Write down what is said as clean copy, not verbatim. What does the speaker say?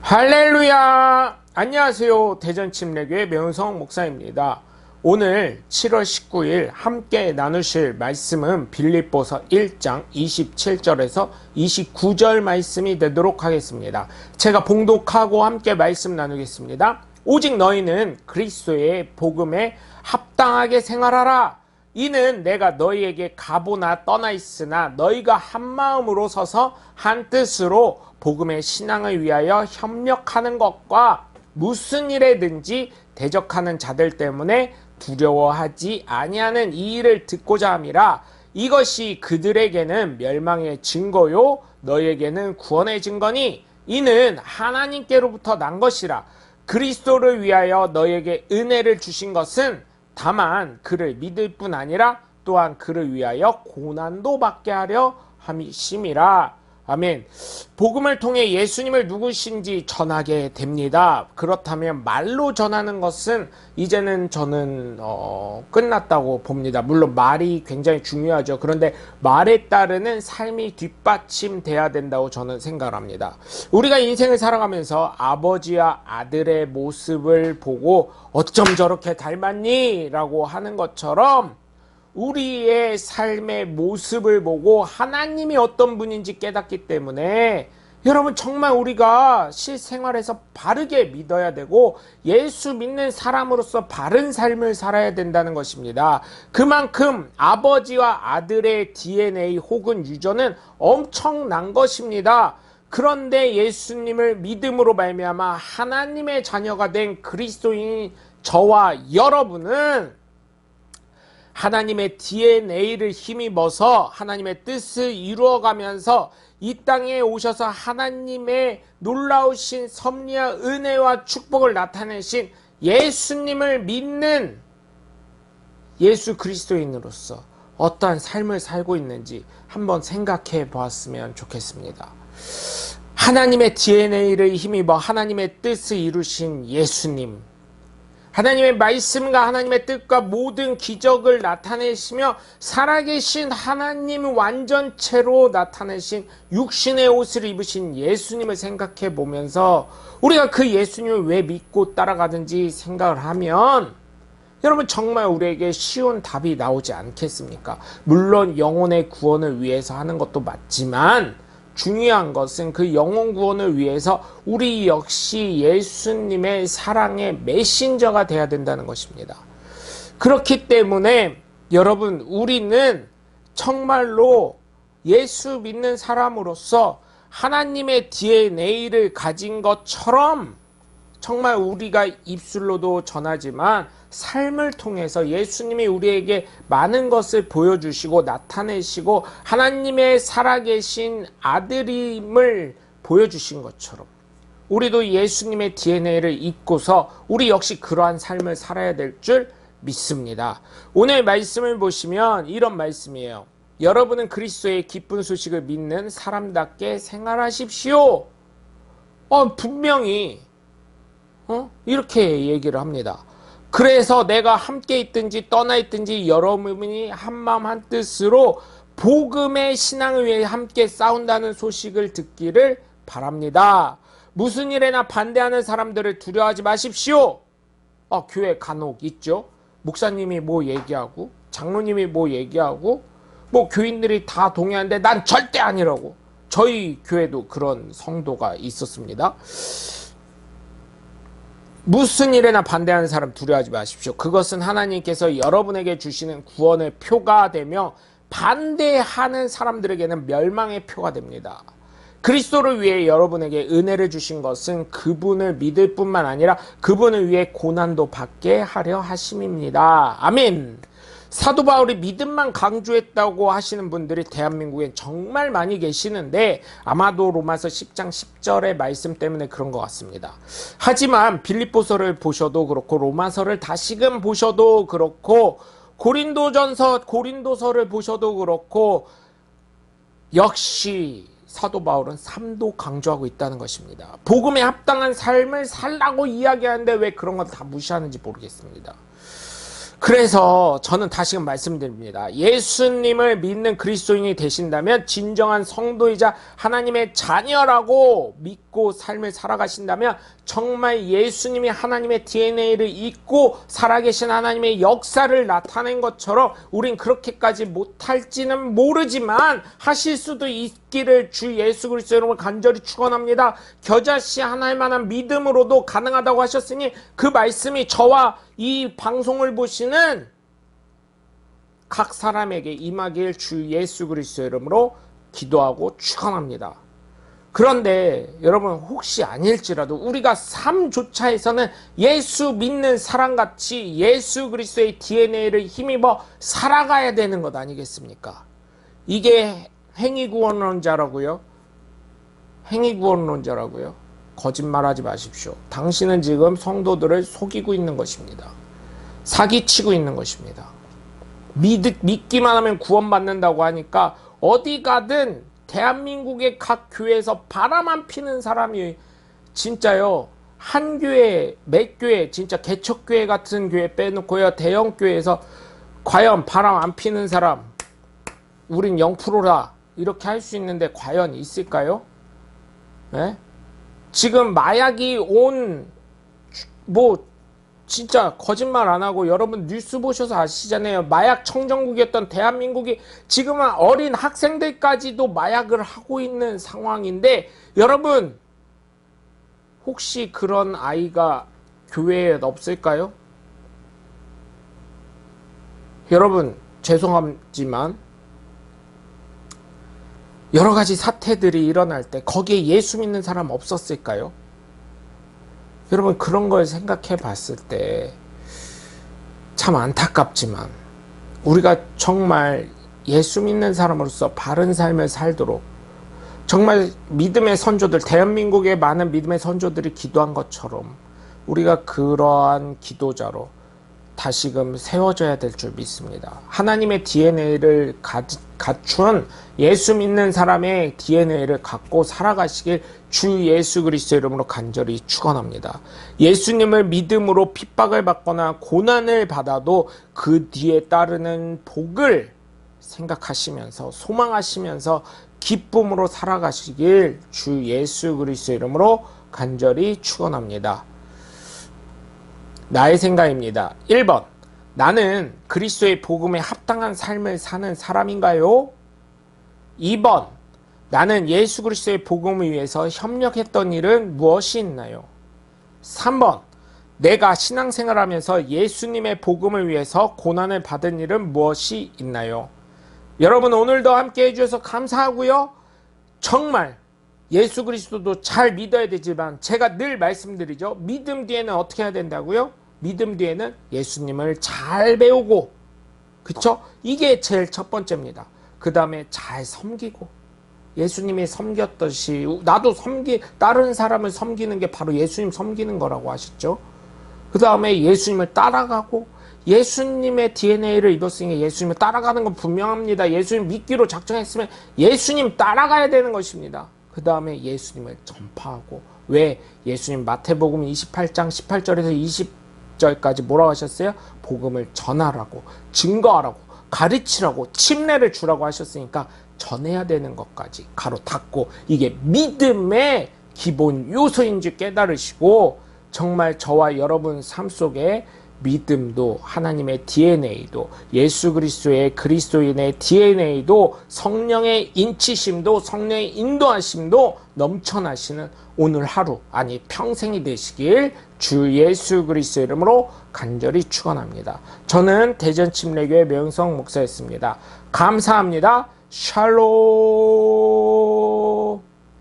할렐루야! 안녕하세요. 대전침례교회 명성 목사입니다. 오늘 7월 19일 함께 나누실 말씀은 빌립보서 1장 27절에서 29절 말씀이 되도록 하겠습니다. 제가 봉독하고 함께 말씀 나누겠습니다. 오직 너희는 그리스도의 복음에 합당하게 생활하라. 이는 내가 너희에게 가보나 떠나 있으나 너희가 한 마음으로 서서 한 뜻으로 복음의 신앙을 위하여 협력하는 것과 무슨 일에든지 대적하는 자들 때문에 두려워하지 아니하는 이 일을 듣고자 함이라. 이것이 그들에게는 멸망의 증거요 너희에게는 구원의 증거니 이는 하나님께로부터 난 것이라. 그리스도를 위하여 너희에게 은혜를 주신 것은 다만 그를 믿을 뿐 아니라 또한 그를 위하여 고난도 받게 하려 함이심이라. 아멘. 복음을 통해 예수님을 누구신지 전하게 됩니다. 그렇다면 말로 전하는 것은 이제는 저는 끝났다고 봅니다. 물론 말이 굉장히 중요하죠. 그런데 말에 따르는 삶이 뒷받침돼야 된다고 저는 생각을 합니다. 우리가 인생을 살아가면서 아버지와 아들의 모습을 보고 어쩜 저렇게 닮았니? 라고 하는 것처럼 우리의 삶의 모습을 보고 하나님이 어떤 분인지 깨닫기 때문에 여러분 정말 우리가 실생활에서 바르게 믿어야 되고 예수 믿는 사람으로서 바른 삶을 살아야 된다는 것입니다. 그만큼 아버지와 아들의 DNA 혹은 유전은 엄청난 것입니다. 그런데 예수님을 믿음으로 말미암아 하나님의 자녀가 된 그리스도인 저와 여러분은 하나님의 DNA를 힘입어서 하나님의 뜻을 이루어가면서 이 땅에 오셔서 하나님의 놀라우신 섭리와 은혜와 축복을 나타내신 예수님을 믿는 예수 그리스도인으로서 어떠한 삶을 살고 있는지 한번 생각해 보았으면 좋겠습니다. 하나님의 DNA를 힘입어 하나님의 뜻을 이루신 예수님, 하나님의 말씀과 하나님의 뜻과 모든 기적을 나타내시며 살아계신 하나님 완전체로 나타내신 육신의 옷을 입으신 예수님을 생각해 보면서 우리가 그 예수님을 왜 믿고 따라가든지 생각을 하면 여러분 정말 우리에게 쉬운 답이 나오지 않겠습니까? 물론 영혼의 구원을 위해서 하는 것도 맞지만 중요한 것은 그 영혼 구원을 위해서 우리 역시 예수님의 사랑의 메신저가 되어야 된다는 것입니다. 그렇기 때문에 여러분 우리는 정말로 예수 믿는 사람으로서 하나님의 DNA를 가진 것처럼 정말 우리가 입술로도 전하지만 삶을 통해서 예수님이 우리에게 많은 것을 보여주시고 나타내시고 하나님의 살아계신 아들임을 보여주신 것처럼 우리도 예수님의 DNA를 입고서 우리 역시 그러한 삶을 살아야 될 줄 믿습니다. 오늘 말씀을 보시면 이런 말씀이에요. 여러분은 그리스도의 기쁜 소식을 믿는 사람답게 생활하십시오. 분명히 이렇게 얘기를 합니다. 그래서 내가 함께 있든지 떠나 있든지 여러분이 한마음 한뜻으로 복음의 신앙을 위해 함께 싸운다는 소식을 듣기를 바랍니다. 무슨 일에나 반대하는 사람들을 두려워하지 마십시오. 교회 간혹 있죠. 목사님이 뭐 얘기하고 장로님이 뭐 얘기하고 뭐 교인들이 다 동의하는데 난 절대 아니라고. 저희 교회도 그런 성도가 있었습니다. 무슨 일에나 반대하는 사람 두려워하지 마십시오. 그것은 하나님께서 여러분에게 주시는 구원의 표가 되며 반대하는 사람들에게는 멸망의 표가 됩니다. 그리스도를 위해 여러분에게 은혜를 주신 것은 그분을 믿을 뿐만 아니라 그분을 위해 고난도 받게 하려 하심입니다. 아멘. 사도 바울이 믿음만 강조했다고 하시는 분들이 대한민국엔 정말 많이 계시는데 아마도 로마서 10장 10절의 말씀 때문에 그런 것 같습니다. 하지만 빌립보서를 보셔도 그렇고 로마서를 다시금 보셔도 그렇고 고린도서를 보셔도 그렇고 역시 사도 바울은 삶도 강조하고 있다는 것입니다. 복음에 합당한 삶을 살라고 이야기하는데 왜 그런 건 다 무시하는지 모르겠습니다. 그래서 저는 다시금 말씀드립니다. 예수님을 믿는 그리스도인이 되신다면, 진정한 성도이자 하나님의 자녀라고 믿고 삶을 살아가신다면, 정말 예수님이 하나님의 DNA를 잇고 살아계신 하나님의 역사를 나타낸 것처럼 우린 그렇게까지 못할지는 모르지만 하실 수도 있기를 주 예수 그리스도 이름으로 간절히 축원합니다. 겨자씨 하나일 만한 믿음으로도 가능하다고 하셨으니, 그 말씀이 저와 이 방송을 보시는 각 사람에게 임하길 주 예수 그리스도 이름으로 기도하고 축원합니다. 그런데 여러분, 혹시 아닐지라도 우리가 삶조차에서는 예수 믿는 사람같이 예수 그리스도의 DNA를 힘입어 살아가야 되는 것 아니겠습니까? 이게 행위구원론자라고요? 행위구원론자라고요? 거짓말하지 마십시오. 당신은 지금 성도들을 속이고 있는 것입니다. 사기치고 있는 것입니다. 믿기만 하면 구원받는다고 하니까 어디 가든 대한민국의 각 교회에서 바람 안 피는 사람이 진짜요, 한 교회, 몇 교회, 진짜 개척교회 같은 교회 빼놓고요, 대형 교회에서 과연 바람 안 피는 사람, 우린 0%라 이렇게 할 수 있는데 과연 있을까요? 네? 지금 마약이 진짜 거짓말 안 하고 여러분 뉴스 보셔서 아시잖아요. 마약 청정국이었던 대한민국이 지금은 어린 학생들까지도 마약을 하고 있는 상황인데, 여러분 혹시 그런 아이가 교회에 없을까요? 여러분 죄송하지만 여러 가지 사태들이 일어날 때 거기에 예수 믿는 사람 없었을까요? 여러분 그런 걸 생각해 봤을 때 참 안타깝지만, 우리가 정말 예수 믿는 사람으로서 바른 삶을 살도록 정말 믿음의 선조들, 대한민국의 많은 믿음의 선조들이 기도한 것처럼 우리가 그러한 기도자로 다시금 세워져야 될 줄 믿습니다. 하나님의 DNA를 갖춘 예수 믿는 사람의 DNA를 갖고 살아가시길 주 예수 그리스도 이름으로 간절히 축원합니다. 예수님을 믿음으로 핍박을 받거나 고난을 받아도 그 뒤에 따르는 복을 생각하시면서 소망하시면서 기쁨으로 살아가시길 주 예수 그리스도 이름으로 간절히 축원합니다. 나의 생각입니다. 1번, 나는 그리스도의 복음에 합당한 삶을 사는 사람인가요? 2번, 나는 예수 그리스도의 복음을 위해서 협력했던 일은 무엇이 있나요? 3번, 내가 신앙생활하면서 예수님의 복음을 위해서 고난을 받은 일은 무엇이 있나요? 여러분 오늘도 함께 해주셔서 감사하고요. 정말 예수 그리스도도 잘 믿어야 되지만 제가 늘 말씀드리죠. 믿음 뒤에는 어떻게 해야 된다고요? 믿음 뒤에는 예수님을 잘 배우고, 그쵸? 이게 제일 첫 번째입니다. 그 다음에 잘 섬기고, 예수님이 섬겼듯이 나도 다른 사람을 섬기는 게 바로 예수님 섬기는 거라고 하셨죠. 그 다음에 예수님을 따라가고, 예수님의 DNA를 입었으니까 예수님을 따라가는 건 분명합니다. 예수님 믿기로 작정했으면 예수님 따라가야 되는 것입니다. 그 다음에 예수님을 전파하고, 왜? 예수님 마태복음 28장 18절에서 20절까지 뭐라고 하셨어요? 복음을 전하라고, 증거하라고, 가르치라고, 침례를 주라고 하셨으니까 전해야 되는 것까지 가로 닫고, 이게 믿음의 기본 요소인 줄 깨달으시고, 정말 저와 여러분 삶 속에 믿음도, 하나님의 DNA도, 예수 그리스도의 그리스도인의 DNA도, 성령의 인치심도, 성령의 인도하심도 넘쳐나시는 오늘 하루, 아니 평생이 되시길 주 예수 그리스도 이름으로 간절히 축원합니다. 저는 대전침례교회 명성 목사였습니다. 감사합니다. 샬롬.